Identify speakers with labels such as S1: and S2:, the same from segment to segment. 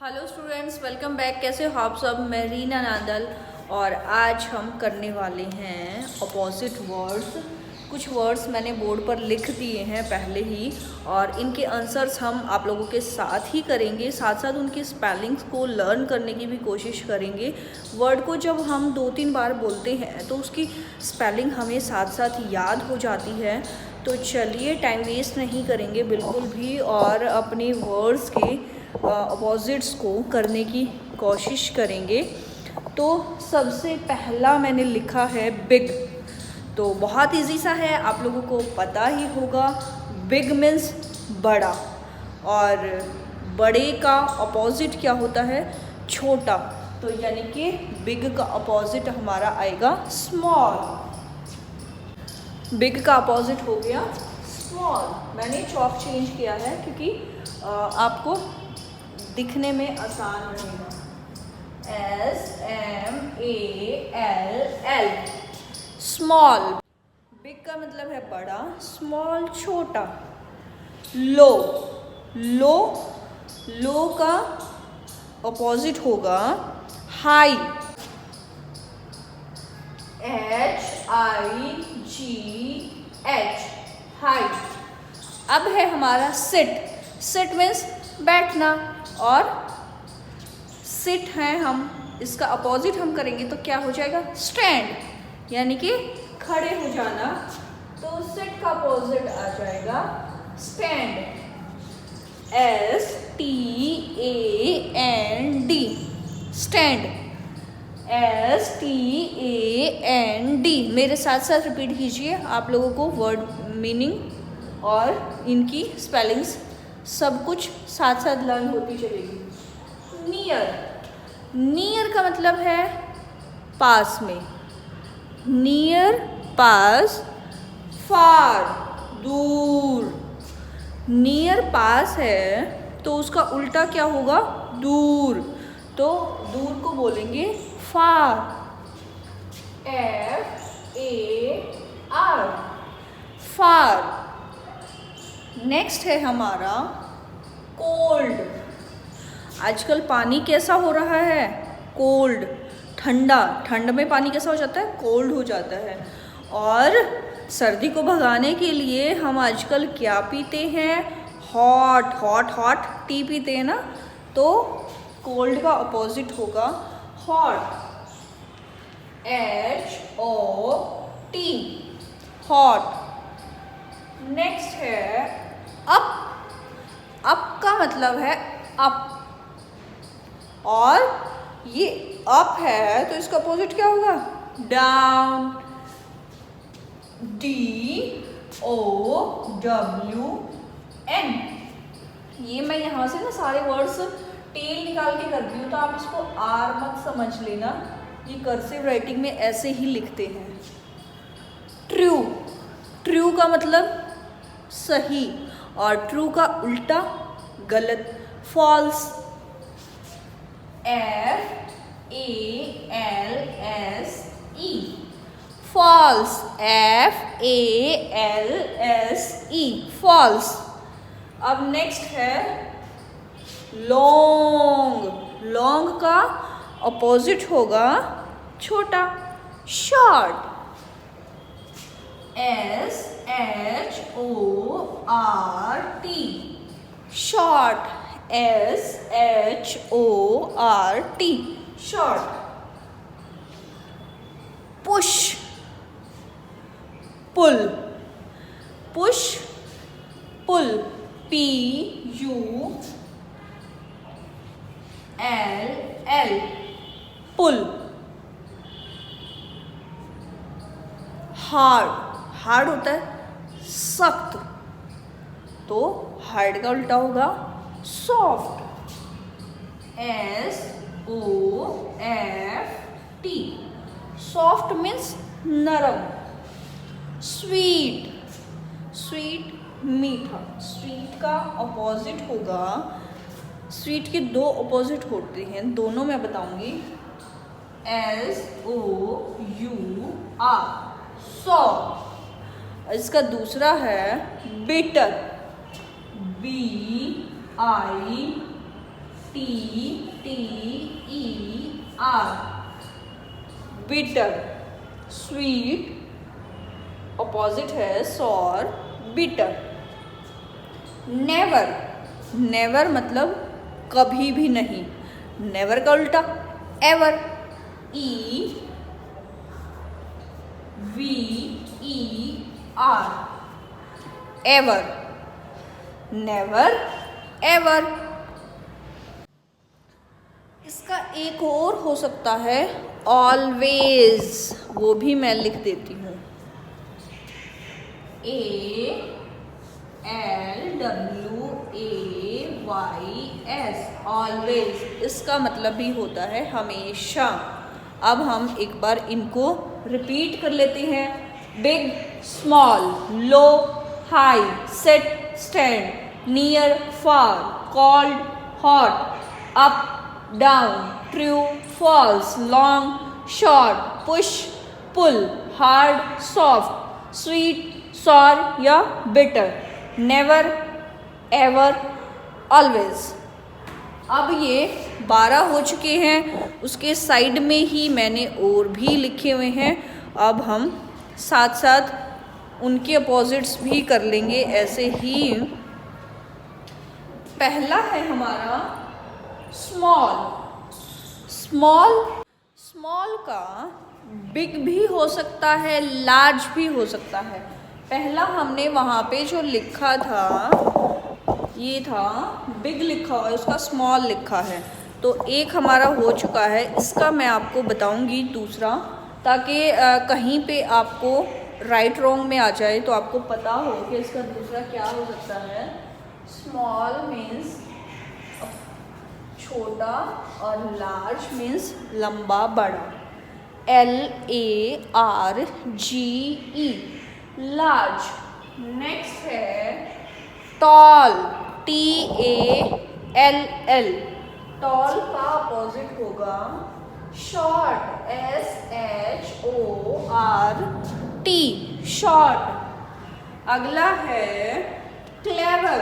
S1: Hello students, welcome back. कैसे हो आप सब? मैं रीना नांदल और आज हम करने वाले हैं अपोजिट वर्ड्स। कुछ वर्ड्स मैंने बोर्ड पर लिख दिए हैं पहले ही और इनके आंसर्स हम आप लोगों के साथ ही करेंगे। साथ साथ उनकी स्पेलिंग्स को लर्न करने की भी कोशिश करेंगे। वर्ड को जब हम 2-3 बार बोलते हैं तो उसकी स्पेलिंग हमें साथ साथ याद हो जाती है। तो चलिए टाइम वेस्ट नहीं करेंगे बिल्कुल भी और अपने वर्ड्स के अपोजिट्स को करने की कोशिश करेंगे। तो सबसे पहला मैंने लिखा है बिग। तो बहुत इजी सा है, आप लोगों को पता ही होगा। बिग मीन्स बड़ा और बड़े का अपोजिट क्या होता है? छोटा। तो यानी कि बिग का अपोजिट हमारा आएगा स्मॉल। बिग का अपोजिट हो गया स्मॉल। मैंने चॉक चेंज किया है क्योंकि आपको दिखने में आसान रहेगा। SMALL small. बिग का मतलब है बड़ा, स्मॉल छोटा। लो। लो लो का अपोजिट होगा हाई। HIGH high. अब है हमारा सिट। सिट मीन्स बैठना और सिट है हम, इसका अपोजिट हम करेंगे तो क्या हो जाएगा? स्टैंड, यानी कि खड़े हो जाना। तो सिट का अपोजिट आ जाएगा स्टैंड। STAND stand. STAND। मेरे साथ साथ रिपीट कीजिए, आप लोगों को वर्ड मीनिंग और इनकी स्पेलिंग्स सब कुछ साथ साथ लर्न होती चलेगी। नियर। नियर का मतलब है पास में। नियर पास, फार दूर। नियर पास है तो उसका उल्टा क्या होगा? दूर। तो दूर को बोलेंगे फार। FAR फार। नेक्स्ट है हमारा कोल्ड। आजकल पानी कैसा हो रहा है? कोल्ड, ठंडा। ठंड में पानी कैसा हो जाता है? कोल्ड हो जाता है। और सर्दी को भगाने के लिए हम आजकल क्या पीते हैं? हॉट हॉट हॉट टी पीते हैं ना। तो कोल्ड का अपोजिट होगा हॉट। HOT hot. नेक्स्ट है अप। अप का मतलब है अप और ये अप है तो इसका अपोजिट क्या होगा? डाउन। DOWN। ये मैं यहाँ से ना सारे वर्ड्स टेल निकाल के करती हूँ तो आप इसको आर मत समझ लेना, ये कर्सिव राइटिंग में ऐसे ही लिखते हैं। ट्रू। ट्रू का मतलब सही और ट्रू का उल्टा गलत, false. FALSE false. FALSE false. अब नेक्स्ट है लॉन्ग। लॉन्ग का अपोजिट होगा छोटा, short. SHORT short. SHORT short. Push. Pull. Push pull. PULL pull. Hard. Hard होता है सख्त, तो हार्ड का उल्टा होगा सॉफ्ट। SOFT सॉफ्ट मीन्स नरम। स्वीट। स्वीट मीठा। स्वीट का अपोजिट होगा, स्वीट के दो अपोजिट होते हैं, दोनों मैं बताऊंगी। SOUR सौ। इसका दूसरा है bitter. BITTER T-E-R, bitter, sweet, opposite है sour, bitter. Never, never मतलब कभी भी नहीं. Never का उल्टा ever, E-V-E-R, ever. Never, ever. इसका एक और हो सकता है always, वो भी मैं लिख देती हूँ. ALWAYS, always. इसका मतलब भी होता है हमेशा. अब हम एक बार इनको रिपीट कर लेते हैं. Big, small, low, high, sit, stand, near, far, cold, hot, up, down, true, false, long, short, push, pull, hard, soft, sweet, sour या बिटर. Never, ever, always. अब ये 12 हो चुके हैं. उसके साइड में ही मैंने और भी लिखे हुए हैं. अब हम साथ साथ उनके अपोजिट्स भी कर लेंगे ऐसे ही. पहला है हमारा स्मॉल. स्मॉल, स्मॉल का बिग भी हो सकता है, लार्ज भी हो सकता है. पहला हमने वहाँ पे जो लिखा था ये था बिग लिखा हुआ है, उसका स्मॉल लिखा है. तो एक हमारा हो चुका है. इसका मैं आपको बताऊंगी दूसरा, ताकि कहीं पे आपको राइट रॉन्ग में आ जाए तो आपको पता हो कि इसका दूसरा क्या हो सकता है. स्मॉल मीन्स छोटा और लार्ज मीन्स लंबा, बड़ा. LARGE, large. नेक्स्ट है टॉल, TALL. टॉल का अपोजिट होगा शॉर्ट, SHORT, शॉर्ट. अगला है क्लेवर.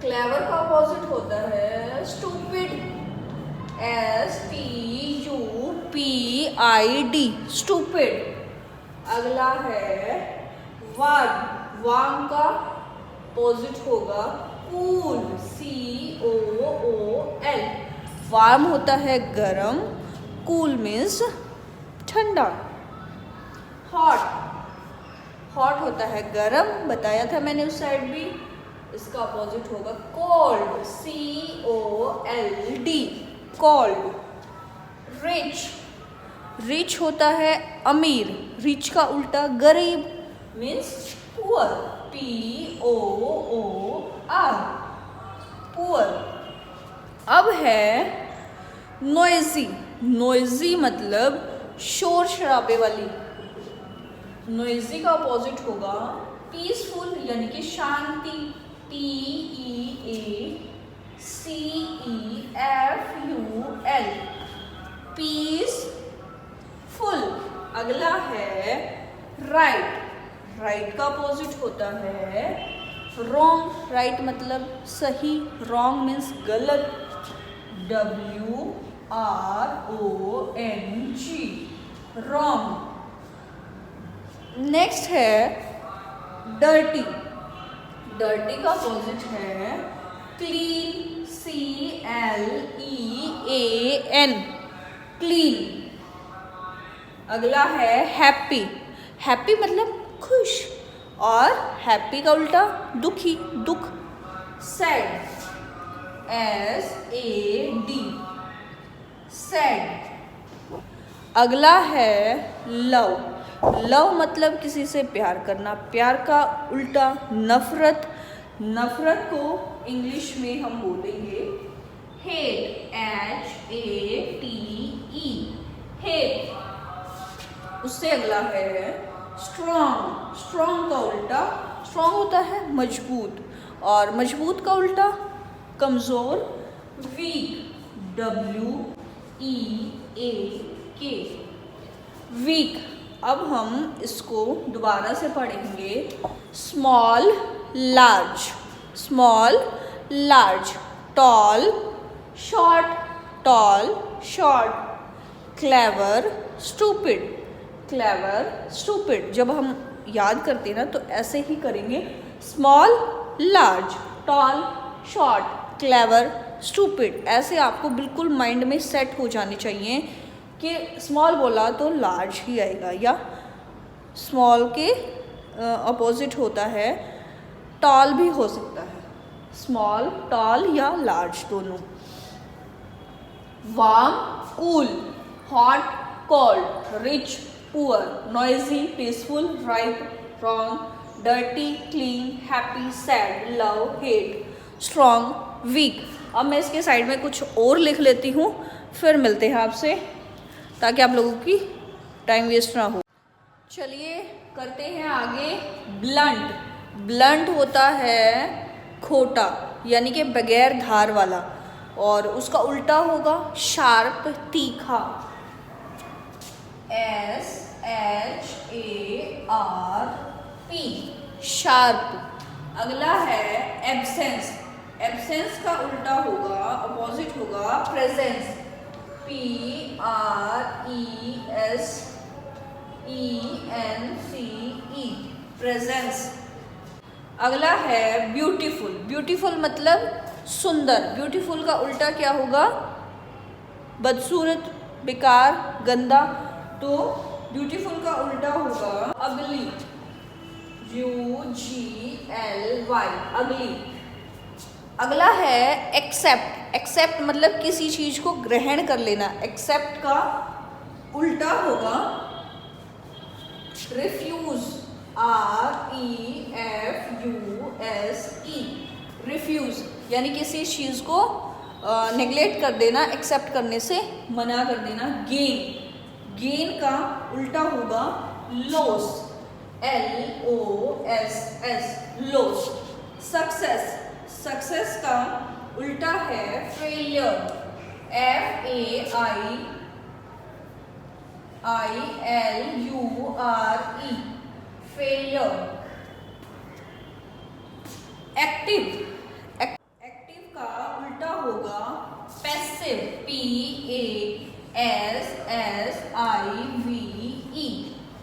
S1: क्लेवर का अपोजिट होता है स्टूपिड, STUPID, स्टूपिड. अगला है वार्म. वार्म का अपोजिट होगा कूल, COOL. वार्म होता है गरम, कूल मीन्स ठंडा. हॉट, हॉट होता है गरम, बताया था मैंने उस साइड भी. इसका अपोजिट होगा cold, COLD, cold. Rich, rich होता है अमीर, रिच का उल्टा गरीब मीन्स पुअर, POOR, पुअर. अब है नॉइजी. नॉइजी मतलब शोर शराबे वाली. नॉइजी का अपोजिट होगा पीसफुल यानी कि शांति, TEACEFUL, पीसफुल. अगला है राइट. राइट का अपोजिट होता है रॉन्ग. राइट मतलब सही, रॉन्ग मीन्स गलत, WRONG, रॉन्ग. नेक्स्ट है डर्टी. डर्टी का अपोजिट है क्लीन, CLEAN, क्लीन. अगला है हैप्पी. हैप्पी मतलब खुश, और हैप्पी का उल्टा दुखी, दुख. Sad, SAD, sad. अगला है लव. लव मतलब किसी से प्यार करना, प्यार का उल्टा नफरत. नफरत को इंग्लिश में हम बोलेंगे हेट, HATE, हेट. उससे अगला है स्ट्रॉन्ग. स्ट्रॉन्ग का उल्टा, स्ट्रॉन्ग होता है मजबूत, और मजबूत का उल्टा कमज़ोर, वीक, WEAK, वीक. अब हम इसको दोबारा से पढ़ेंगे. Small, large, small, large. Tall short, tall short, clever stupid, clever stupid. जब हम याद करते हैं ना तो ऐसे ही करेंगे, small large, tall short, clever stupid. ऐसे आपको बिल्कुल माइंड में सेट हो जाने चाहिए कि स्मॉल बोला तो लार्ज ही आएगा, या स्मॉल के अपोजिट होता है टॉल भी हो सकता है, स्मॉल टॉल या लार्ज दोनों। Warm cool, hot cold, rich poor, noisy peaceful, right wrong, dirty clean, happy sad, love hate, strong week. अब मैं इसके साइड में कुछ और लिख लेती हूँ, फिर मिलते हैं आपसे, ताकि आप लोगों की टाइम वेस्ट ना हो। चलिए करते हैं आगे। ब्लंट, ब्लंट होता है खोटा, यानी कि बगैर धार वाला, और उसका उल्टा होगा शार्प तीखा, SHARP, शार्प। अगला है एब्सेंस, एब्सेंस का उल्टा होगा, अपोजिट होगा प्रेजेंस, PRESENCE, प्रेजेंस। अगला है ब्यूटीफुल, ब्यूटीफुल मतलब सुंदर। ब्यूटीफुल का उल्टा क्या होगा, बदसूरत, बेकार, गंदा। तो ब्यूटीफुल का उल्टा होगा अगली, UGLY, अगली। अगला है एक्सेप्ट, एक्सेप्ट मतलब किसी चीज को ग्रहण कर लेना। एक्सेप्ट का उल्टा होगा रिफ्यूज, REFUSE, रिफ्यूज, यानी किसी चीज को नेग्लेक्ट कर देना, एक्सेप्ट करने से मना कर देना। गेन, गेन का उल्टा होगा loss, LOSS, loss. Success, success का उल्टा है failure, FAILURE, failure. Active, active का उल्टा होगा passive, PASSIVE,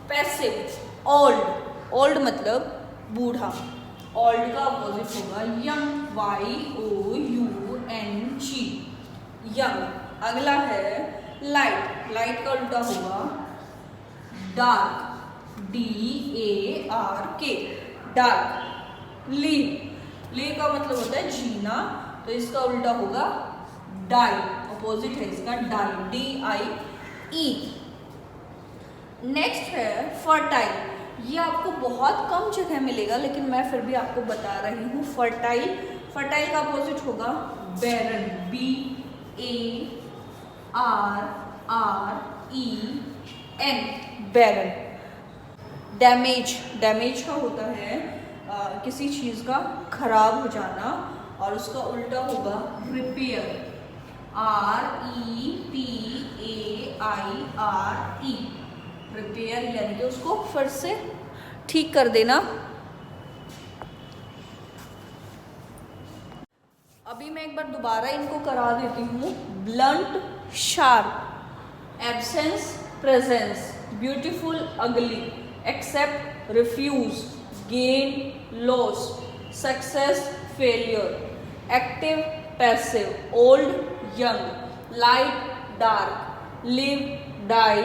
S1: passive. Old, old मतलब बूढ़ा, ओल्ड का अपोजिट होगा यंग, YOUNG, यंग। अगला है लाइट, लाइट का उल्टा होगा dark, DARK, dark. Leave, leave का मतलब होता है जीना, तो इसका उल्टा होगा डाई, अपोजिट है इसका डाई, DIE। नेक्स्ट है फर्टाइल, ये आपको बहुत कम जगह मिलेगा, लेकिन मैं फिर भी आपको बता रही हूँ। फर्टाइल, फर्टाइल का अपोजिट होगा बैरन, BARREN, बैरन। डैमेज, डैमेज का होता है किसी चीज़ का खराब हो जाना, और उसका उल्टा होगा रिपेयर, REPAIRE, रिपेयर, यानी कि उसको फिर से ठीक कर देना। अभी मैं एक बार दोबारा इनको करा देती हूँ। Blunt sharp, absence presence, beautiful ugly, accept refuse, gain loss, success failure, active passive, old young, light dark, live die,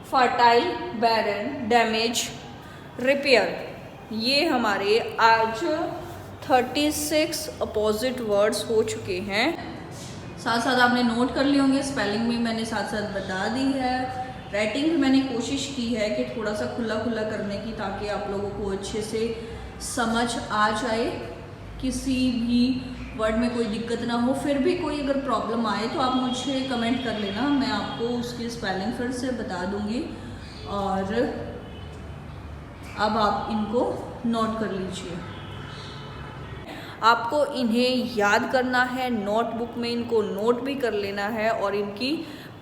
S1: fertile barren, damage repair. ये हमारे आज 36 अपोजिट वर्ड्स हो चुके हैं। साथ साथ आपने नोट कर लिए होंगे, स्पेलिंग भी मैंने साथ साथ बता दी है, राइटिंग भी मैंने कोशिश की है कि थोड़ा सा खुला खुला करने की, ताकि आप लोगों को अच्छे से समझ आ जाए, किसी भी वर्ड में कोई दिक्कत ना हो। फिर भी कोई अगर प्रॉब्लम आए तो आप मुझे कमेंट कर लेना, मैं आपको उसकी स्पेलिंग फिर से बता दूंगी। और अब आप इनको नोट कर लीजिए। आपको इन्हें याद करना है, नोटबुक में इनको नोट भी कर लेना है, और इनकी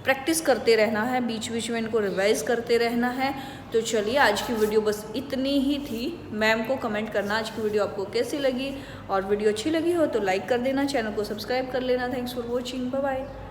S1: प्रैक्टिस करते रहना है, बीच बीच में इनको रिवाइज़ करते रहना है। तो चलिए आज की वीडियो बस इतनी ही थी। मैम को कमेंट करना आज की वीडियो आपको कैसी लगी, और वीडियो अच्छी लगी हो तो लाइक कर देना, चैनल को सब्सक्राइब कर लेना। Thanks for watching, bye bye.